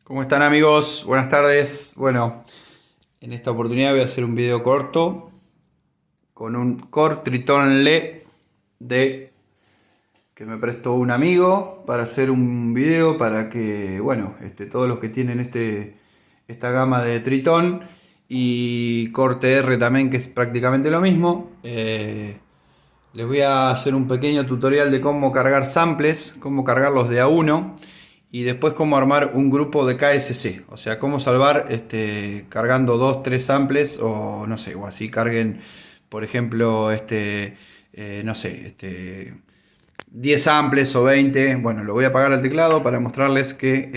¿Cómo están, amigos? Buenas tardes. Bueno, en esta oportunidad voy a hacer un video corto con un Core Triton Le de que me prestó un amigo para hacer un video para que, bueno, todos los que tienen esta gama de Triton y Core TR también, que es prácticamente lo mismo, les voy a hacer un pequeño tutorial de cómo cargar samples, cómo cargarlos de a uno y después cómo armar un grupo de KSC. O sea, cómo salvar cargando 2, 3 samples o no sé, o así carguen, por ejemplo, no sé, 10 samples o 20. Bueno, lo voy a apagar al teclado para mostrarles que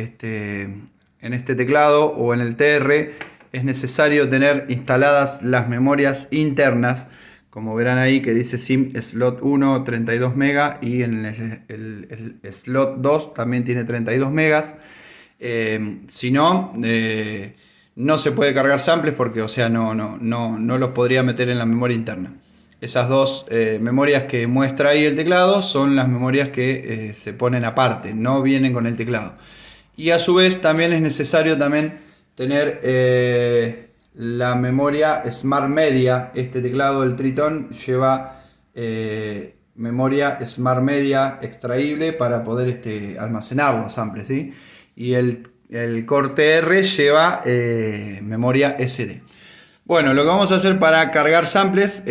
en este teclado o en el TR es necesario tener instaladas las memorias internas. Como verán ahí que dice SIM slot 1 32 MB y en el slot 2 también tiene 32 megas. Si no, no se puede cargar samples porque, o sea, no los podría meter en la memoria interna. Esas dos memorias que muestra ahí el teclado son las memorias que se ponen aparte, no vienen con el teclado. Y a su vez también es necesario tener la memoria Smart Media. Este teclado del Triton lleva memoria Smart Media extraíble para poder almacenar los samples, ¿sí? Y el Core TR lleva memoria SD. Bueno, lo que vamos a hacer para cargar samples,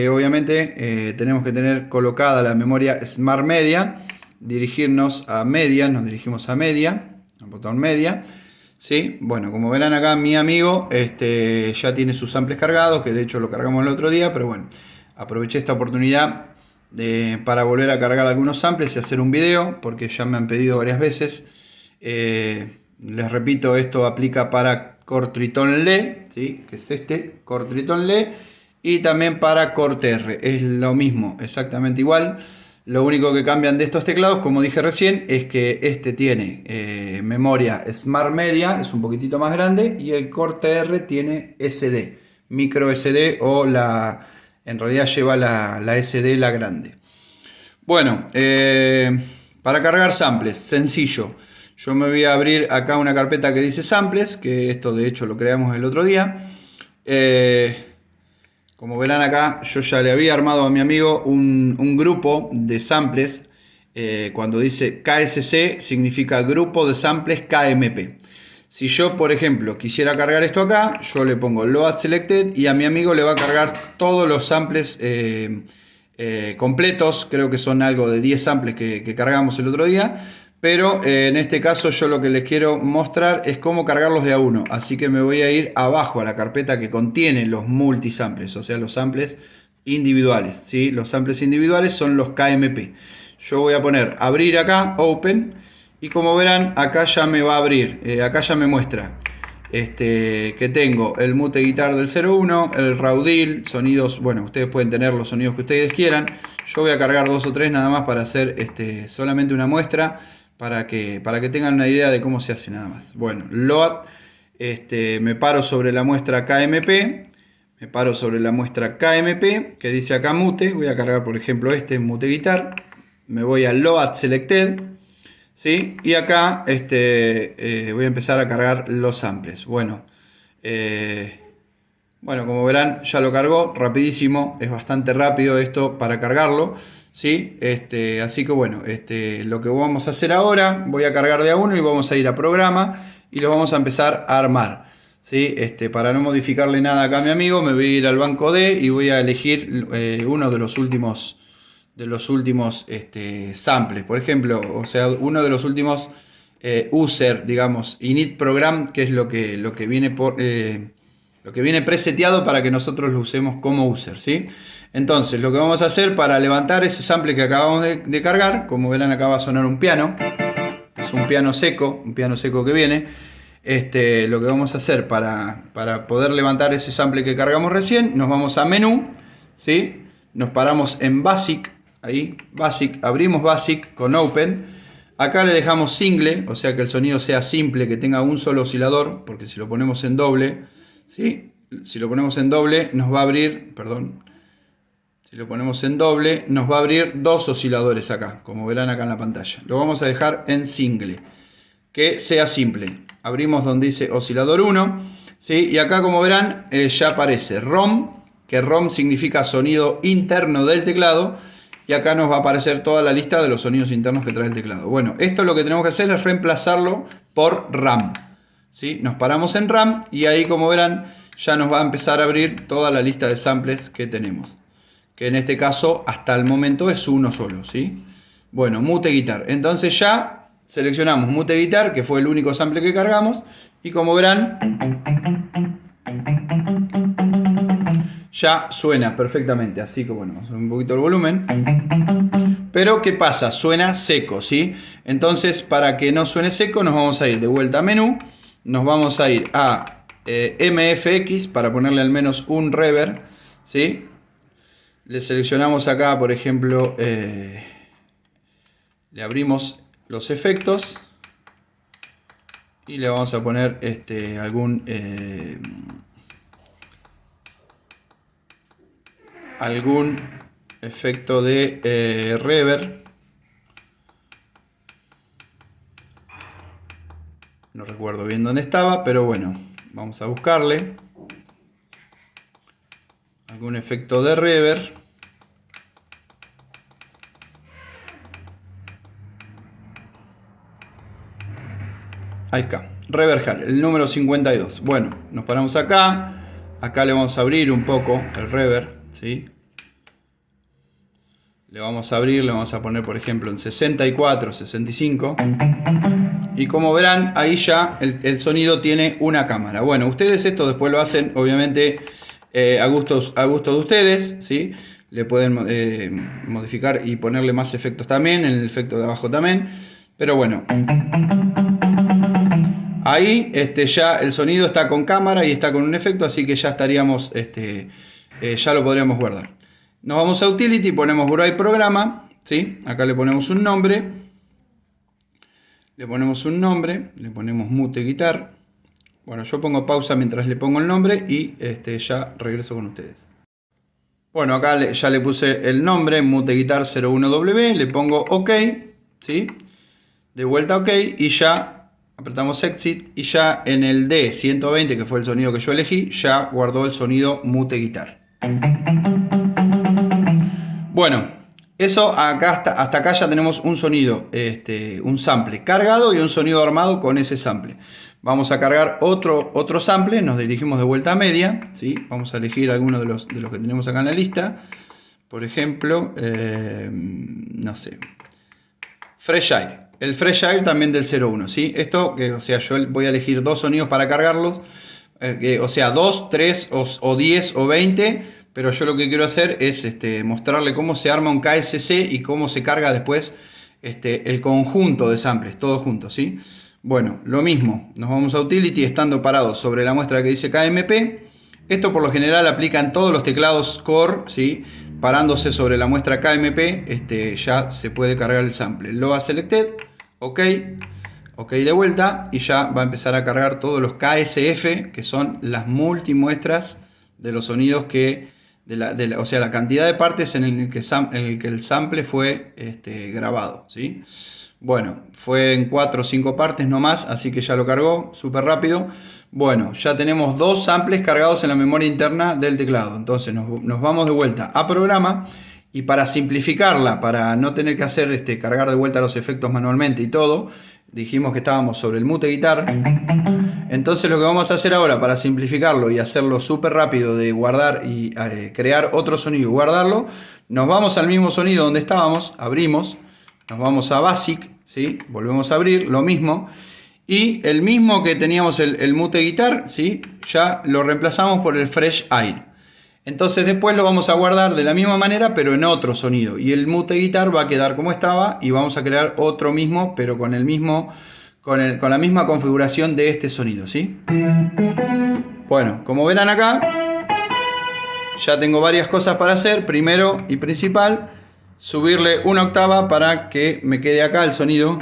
obviamente tenemos que tener colocada la memoria Smart Media, dirigirnos a Media, nos dirigimos a Media, al botón Media, ¿sí? Bueno, como verán acá mi amigo ya tiene sus samples cargados, que de hecho lo cargamos el otro día, pero bueno, aproveché esta oportunidad para volver a cargar algunos samples y hacer un video, porque ya me han pedido varias veces. Les repito, esto aplica para Core Triton Le, ¿sí? Que es Core Triton Le, y también para Core TR. Es lo mismo, exactamente igual. Lo único que cambian de estos teclados, como dije recién, es que este tiene memoria Smart Media, es un poquitito más grande, y el Core TR tiene SD, micro SD o en realidad lleva la SD, la grande. Bueno, para cargar samples, sencillo. Yo me voy a abrir acá una carpeta que dice samples, que esto de hecho lo creamos el otro día. Como verán acá, yo ya le había armado a mi amigo un grupo de samples. Cuando dice KSC significa grupo de samples KMP. Si yo, por ejemplo, quisiera cargar esto acá, yo le pongo Load Selected y a mi amigo le va a cargar todos los samples completos. Creo que son algo de 10 samples que cargamos el otro día. Pero en este caso yo lo que les quiero mostrar es cómo cargarlos de a uno. Así que me voy a ir abajo a la carpeta que contiene los multisamples, o sea, los samples individuales, ¿sí? Los samples individuales son los KMP. Yo voy a poner abrir acá, Open, y como verán acá ya me va a abrir, acá ya me muestra que tengo el mute guitar del 01, el raudil, sonidos, bueno, ustedes pueden tener los sonidos que ustedes quieran. Yo voy a cargar 2 o 3 nada más para hacer solamente una muestra, para que tengan una idea de cómo se hace nada más. Bueno, load, me paro sobre la muestra KMP, que dice acá mute. Voy a cargar, por ejemplo, mute guitar. Me voy a load selected, ¿sí? Y acá voy a empezar a cargar los samples. Bueno, como verán, ya lo cargó rapidísimo. Es bastante rápido esto para cargarlo, ¿sí? Así que bueno, lo que vamos a hacer ahora, voy a cargar de a uno y vamos a ir a programa y lo vamos a empezar a armar, ¿sí? Para no modificarle nada acá a mi amigo, me voy a ir al banco D y voy a elegir uno de los últimos samples, por ejemplo, o sea, uno de los últimos user, digamos, init program, que es lo que viene lo que viene preseteado para que nosotros lo usemos como user, ¿sí? Entonces, lo que vamos a hacer para levantar ese sample que acabamos de cargar, como verán acá va a sonar un piano, es un piano seco que viene. Lo que vamos a hacer para poder levantar ese sample que cargamos recién, nos vamos a menú, ¿sí? Nos paramos en Basic, ahí, Basic, abrimos Basic con Open. Acá le dejamos single, o sea que el sonido sea simple, que tenga un solo oscilador, porque si lo ponemos en doble, ¿sí? Si lo ponemos en doble nos va a abrir, perdón, si lo ponemos en doble nos va a abrir 2 osciladores acá, como verán acá en la pantalla. Lo vamos a dejar en single, que sea simple. abrimos donde dice oscilador 1, ¿sí? Y acá, como verán, ya aparece ROM, que ROM significa sonido interno del teclado, y acá nos va a aparecer toda la lista de los sonidos internos que trae el teclado. Bueno, esto lo que tenemos que hacer es reemplazarlo por RAM, ¿sí? Nos paramos en RAM y ahí, como verán, ya nos va a empezar a abrir toda la lista de samples que tenemos, que en este caso hasta el momento es uno solo, ¿sí? Bueno, Mute Guitar. Entonces ya seleccionamos Mute Guitar, que fue el único sample que cargamos, y como verán, ya suena perfectamente. Así que bueno, vamos a subir un poquito el volumen. Pero ¿qué pasa? Suena seco, ¿sí? Entonces, para que no suene seco, nos vamos a ir de vuelta a menú. Nos vamos a ir a MFX para ponerle al menos un reverb, ¿sí? Le seleccionamos acá, por ejemplo, le abrimos los efectos y le vamos a poner algún efecto de reverb. No recuerdo bien dónde estaba, pero bueno, vamos a buscarle algún efecto de reverb. Ahí está, Reverb Hall, el número 52. Bueno, nos paramos acá. Acá le vamos a abrir un poco el reverb, ¿sí? Le vamos a abrir, le vamos a poner, por ejemplo, en 64, 65. Y como verán, ahí ya el sonido tiene una cámara. Bueno, ustedes esto después lo hacen, obviamente, a gusto de ustedes, ¿sí? Le pueden modificar y ponerle más efectos también, en el efecto de abajo también. Pero bueno, ahí ya el sonido está con cámara y está con un efecto, así que ya estaríamos, ya lo podríamos guardar. Nos vamos a Utility, ponemos Write Programa, ¿sí? Acá le ponemos un nombre. Le ponemos Mute Guitar. Bueno, yo pongo pausa mientras le pongo el nombre y ya regreso con ustedes. Bueno, acá ya le puse el nombre, Mute Guitar 01W, le pongo OK, ¿sí? De vuelta OK y ya apretamos Exit y ya en el D120, que fue el sonido que yo elegí, ya guardó el sonido Mute Guitar. Bueno, eso acá hasta acá ya tenemos un sonido, un sample cargado y un sonido armado con ese sample. Vamos a cargar otro sample, nos dirigimos de vuelta a media, ¿sí? Vamos a elegir alguno de los que tenemos acá en la lista. Por ejemplo, no sé, Fresh Air. El Fresh Air también del 01, ¿sí? Esto, o sea, yo voy a elegir dos sonidos para cargarlos, o sea, 2, 3 o 10 o 20. Pero yo lo que quiero hacer es mostrarle cómo se arma un KSC y cómo se carga después el conjunto de samples, todos juntos, ¿sí? Bueno, lo mismo, nos vamos a Utility estando parados sobre la muestra que dice KMP. Esto por lo general aplica en todos los teclados Core, ¿sí? Parándose sobre la muestra KMP, ya se puede cargar el sample. Loa Selected, OK, OK de vuelta y ya va a empezar a cargar todos los KSF, que son las multimuestras de los sonidos que... o sea, la cantidad de partes en el que el sample fue grabado, ¿sí? Bueno, fue en 4 o 5 partes nomás, así que ya lo cargó súper rápido. Bueno, ya tenemos dos samples cargados en la memoria interna del teclado. Entonces nos vamos de vuelta a programa y para simplificarla, para no tener que hacer cargar de vuelta los efectos manualmente y todo, dijimos que estábamos sobre el Mute Guitar. Entonces lo que vamos a hacer ahora para simplificarlo y hacerlo súper rápido de guardar y crear otro sonido y guardarlo, nos vamos al mismo sonido donde estábamos, abrimos, nos vamos a Basic, ¿sí? Volvemos a abrir, lo mismo, y el mismo que teníamos el Mute Guitar, ¿sí? Ya lo reemplazamos por el Fresh Air. Entonces después lo vamos a guardar de la misma manera pero en otro sonido y el Mute Guitar va a quedar como estaba y vamos a crear otro mismo pero con el mismo con la misma configuración de este sonido, ¿sí? Bueno, como verán acá ya tengo varias cosas para hacer. Primero y principal, subirle una octava para que me quede acá el sonido.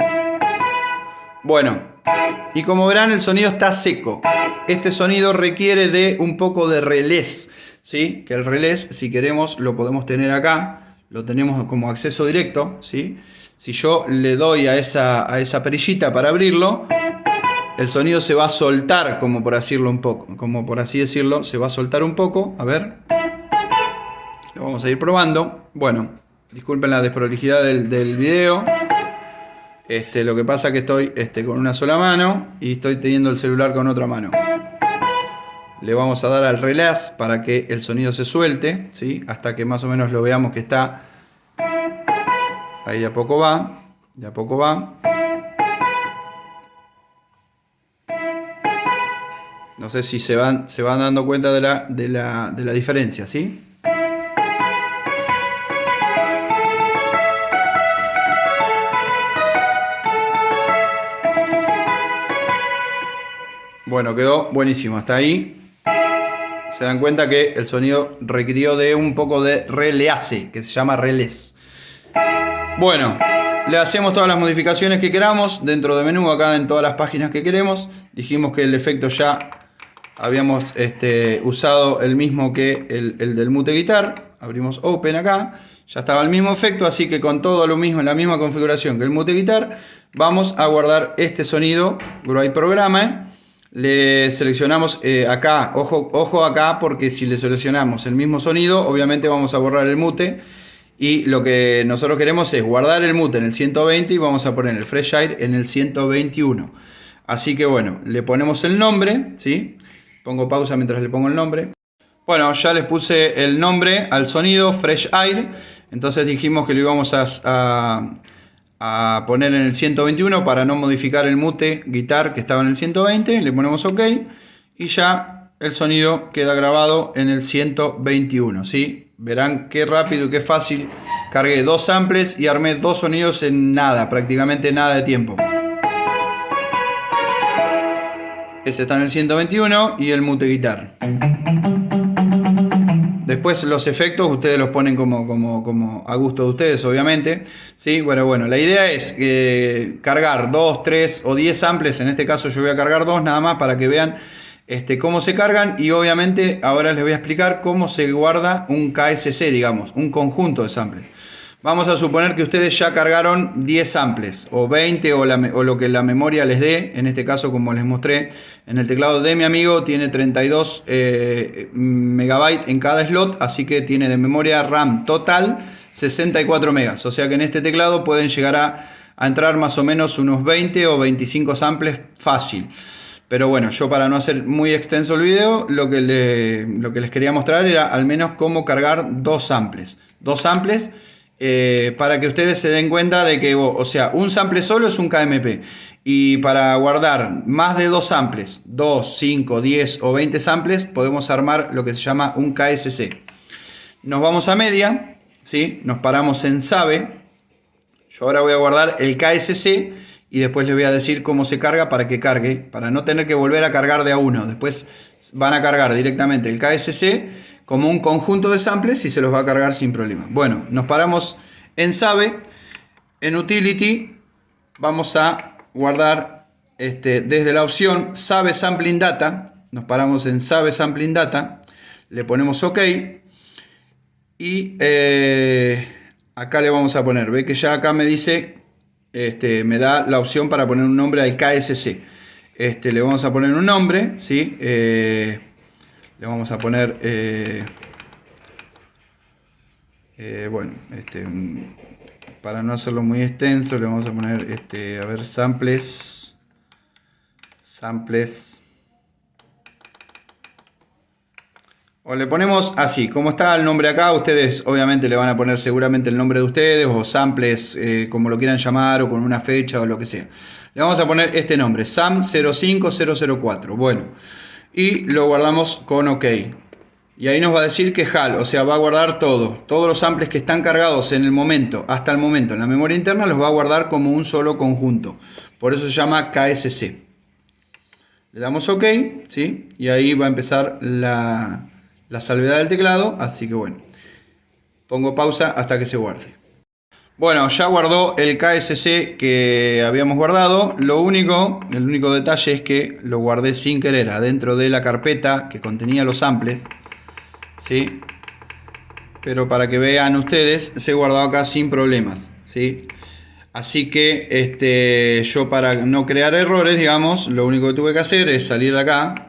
Bueno, y como verán el sonido está seco. Este sonido requiere de un poco de relés, ¿sí? Que el relés, si queremos, lo podemos tener acá. Lo tenemos como acceso directo, ¿sí? Si yo le doy a esa perillita para abrirlo, el sonido se va a soltar, como por decirlo un poco, como por así decirlo, se va a soltar un poco. A ver, lo vamos a ir probando. Bueno, disculpen la desprolijidad del video. Lo que pasa es que estoy con una sola mano y estoy teniendo el celular con otra mano. Le vamos a dar al relax para que el sonido se suelte, ¿sí? Hasta que más o menos lo veamos que está. Ahí de a poco va, de a poco va. No sé si se van dando cuenta de la diferencia, ¿sí? Bueno, quedó buenísimo. Hasta ahí se dan cuenta que el sonido requirió de un poco de release, que se llama relés. Bueno, le hacemos todas las modificaciones que queramos dentro de menú, acá en todas las páginas que queremos. Dijimos que el efecto ya habíamos usado el mismo que el del Mute Guitar. Abrimos Open acá. Ya estaba el mismo efecto, así que con todo lo mismo, en la misma configuración que el Mute Guitar, vamos a guardar este sonido, Write Programa. Le seleccionamos acá, ojo acá, porque si le seleccionamos el mismo sonido, obviamente vamos a borrar el mute. Y lo que nosotros queremos es guardar el mute en el 120 y vamos a poner el Fresh Air en el 121. Así que bueno, le ponemos el nombre, ¿sí? Pongo pausa mientras le pongo el nombre. Bueno, ya les puse el nombre al sonido, Fresh Air. Entonces dijimos que lo íbamos a poner en el 121 para no modificar el Mute Guitar que estaba en el 120. Le ponemos OK y ya el sonido queda grabado en el 121, ¿sí? Verán qué rápido y qué fácil. Cargué 2 samples y armé 2 sonidos en nada, prácticamente nada de tiempo. Ese está en el 121 y el Mute Guitar. Después los efectos ustedes los ponen como a gusto de ustedes, obviamente. ¿Sí? Bueno, la idea es cargar 2, 3 o 10 samples. En este caso yo voy a cargar 2 nada más para que vean cómo se cargan. Y obviamente ahora les voy a explicar cómo se guarda un KSC, digamos, un conjunto de samples. Vamos a suponer que ustedes ya cargaron 10 samples o 20 o lo que la memoria les dé. En este caso, como les mostré, en el teclado de mi amigo tiene 32 megabytes en cada slot, así que tiene de memoria RAM total 64 megas. O sea que en este teclado pueden llegar a entrar más o menos unos 20 o 25 samples fácil. Pero bueno, yo para no hacer muy extenso el video, lo que les quería mostrar era al menos cómo cargar 2 samples. 2 samples. Para que ustedes se den cuenta de que, o sea, un sample solo es un KMP. Y para guardar más de 2 samples, 2, 5, 10 o 20 samples, podemos armar lo que se llama un KSC. Nos vamos a media, ¿sí? Nos paramos en Save. Yo ahora voy a guardar el KSC y después les voy a decir cómo se carga para que cargue, para no tener que volver a cargar de a uno. Después van a cargar directamente el KSC como un conjunto de samples y se los va a cargar sin problema. Bueno, nos paramos en Save. En Utility vamos a guardar desde la opción Save Sampling Data. Nos paramos en Save Sampling Data. Le ponemos OK. Y acá le vamos a poner. Ve que ya acá me dice, me da la opción para poner un nombre al KSC. Le vamos a poner un nombre, ¿sí? Le vamos a poner, bueno, para no hacerlo muy extenso, le vamos a poner, a ver, samples. O le ponemos así, como está el nombre acá, ustedes obviamente le van a poner seguramente el nombre de ustedes, o samples, como lo quieran llamar, o con una fecha, o lo que sea. Le vamos a poner este nombre, SAM05004. Bueno. Y lo guardamos con OK. Y ahí nos va a decir que HAL, o sea, va a guardar todos los samples que están cargados en el momento, hasta el momento en la memoria interna, los va a guardar como un solo conjunto. Por eso se llama KSC. Le damos OK, ¿sí? Y ahí va a empezar la salvedad del teclado, así que bueno. Pongo pausa hasta que se guarde. Bueno, ya guardó el KSC que habíamos guardado. El único detalle es que lo guardé sin querer adentro de la carpeta que contenía los samples, ¿sí? Pero para que vean ustedes, se guardó acá sin problemas, ¿sí? Así que yo, para no crear errores, digamos, lo único que tuve que hacer es salir de acá.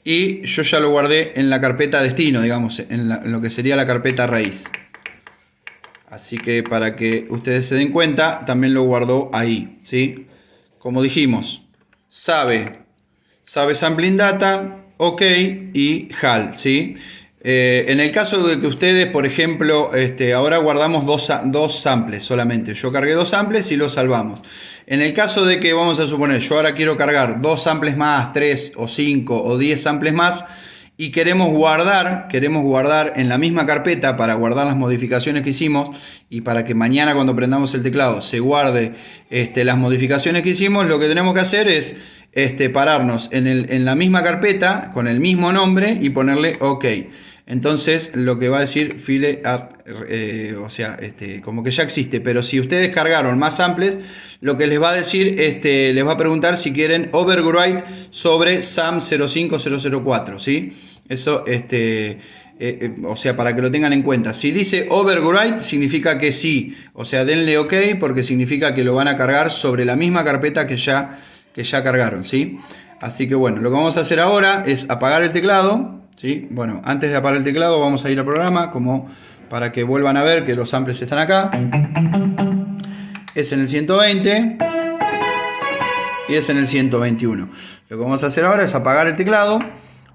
Y yo ya lo guardé en la carpeta destino, digamos, en lo que sería la carpeta raíz. Así que para que ustedes se den cuenta, también lo guardó ahí, ¿sí? Como dijimos, sabe sampling data, ok y HAL, ¿sí? En el caso de que ustedes, por ejemplo, ahora guardamos dos samples solamente. Yo cargué 2 samples y los salvamos. En el caso de que, vamos a suponer, yo ahora quiero cargar 2 samples más, 3 o 5 o 10 samples más, y queremos guardar en la misma carpeta para guardar las modificaciones que hicimos y para que mañana cuando prendamos el teclado se guarde las modificaciones que hicimos. Lo que tenemos que hacer es pararnos en la misma carpeta con el mismo nombre y ponerle OK. Entonces lo que va a decir file como que ya existe, pero si ustedes cargaron más samples, lo que les va a decir, les va a preguntar si quieren overwrite sobre SAM 05004, ¿sí? Eso, para que lo tengan en cuenta. Si dice overwrite, significa que sí, o sea, denle OK, porque significa que lo van a cargar sobre la misma carpeta que ya cargaron, ¿sí? Así que bueno, lo que vamos a hacer ahora es apagar el teclado, ¿sí? Bueno, antes de apagar el teclado vamos a ir al programa, como para que vuelvan a ver que los samples están acá. Es en el 120 y es en el 121. Lo que vamos a hacer ahora es apagar el teclado.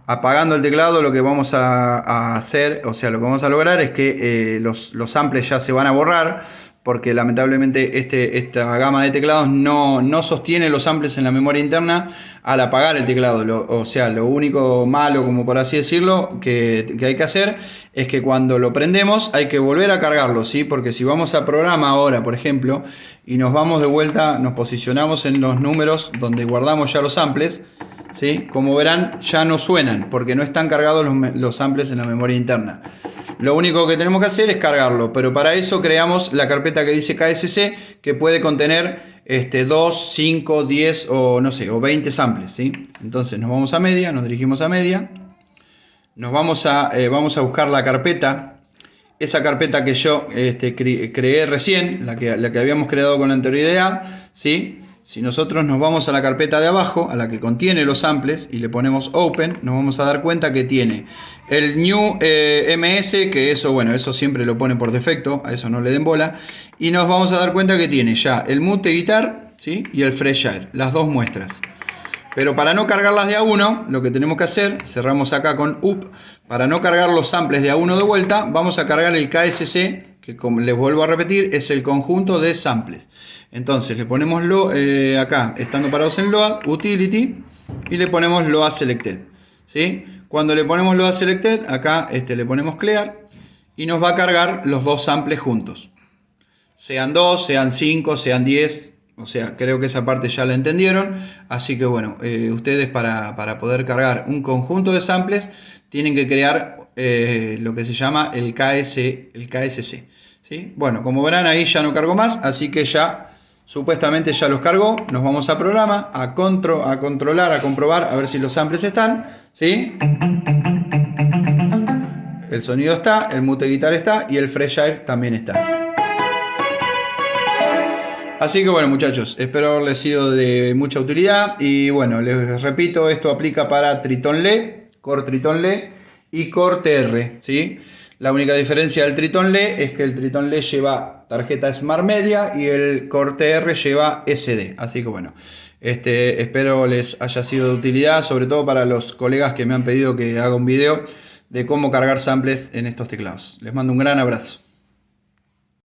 Apagando el teclado, lo que vamos a hacer, o sea, lo que vamos a lograr es que los samples ya se van a borrar, porque lamentablemente esta gama de teclados no sostiene los samples en la memoria interna al apagar el teclado. Lo único malo, como por así decirlo, que hay que hacer es que cuando lo prendemos hay que volver a cargarlo, ¿sí? Porque si vamos a programa ahora, por ejemplo, y nos vamos de vuelta, nos posicionamos en los números donde guardamos ya los samples, ¿sí? Como verán, ya no suenan porque no están cargados los samples en la memoria interna. Lo único que tenemos que hacer es cargarlo, pero para eso creamos la carpeta que dice KSC, que puede contener 2, 5, 10 o no sé, o 20 samples, ¿sí? Entonces nos vamos a media, nos dirigimos a media, nos vamos a buscar la carpeta, esa carpeta que yo creé recién, la que habíamos creado con anterioridad, ¿sí? Si nosotros nos vamos a la carpeta de abajo, a la que contiene los samples, y le ponemos Open, nos vamos a dar cuenta que tiene el New MS, que eso siempre lo pone por defecto, a eso no le den bola, y nos vamos a dar cuenta que tiene ya el Mute Guitar, ¿sí? Y el Fresh Air, las dos muestras. Pero para no cargarlas de a uno, lo que tenemos que hacer, cerramos acá con Up, para no cargar los samples de a uno de vuelta, vamos a cargar el KSC, que como les vuelvo a repetir, es el conjunto de samples. Entonces le ponemos acá, estando parados en Load, Utility, y le ponemos Load Selected, ¿sí? Cuando le ponemos Load Selected, acá le ponemos Clear, y nos va a cargar los dos samples juntos. Sean 2, sean 5, sean 10, o sea, creo que esa parte ya la entendieron. Así que bueno, ustedes para poder cargar un conjunto de samples, tienen que crear lo que se llama el KSC, ¿sí? Bueno, como verán ahí ya no cargo más, así que ya supuestamente ya los cargó. Nos vamos a programa, a controlar, a comprobar, a ver si los samples están, ¿sí? El sonido está, el Mute Guitar está y el Fresh Air también está. Así que bueno, muchachos, espero haberles sido de mucha utilidad. Y bueno, les repito, esto aplica para Triton Le, Core Triton Le y Core TR, ¿sí? La única diferencia del Triton Le es que el Triton Le lleva tarjeta Smart Media y el Core TR lleva SD. Así que bueno, espero les haya sido de utilidad, sobre todo para los colegas que me han pedido que haga un video de cómo cargar samples en estos teclados. Les mando un gran abrazo.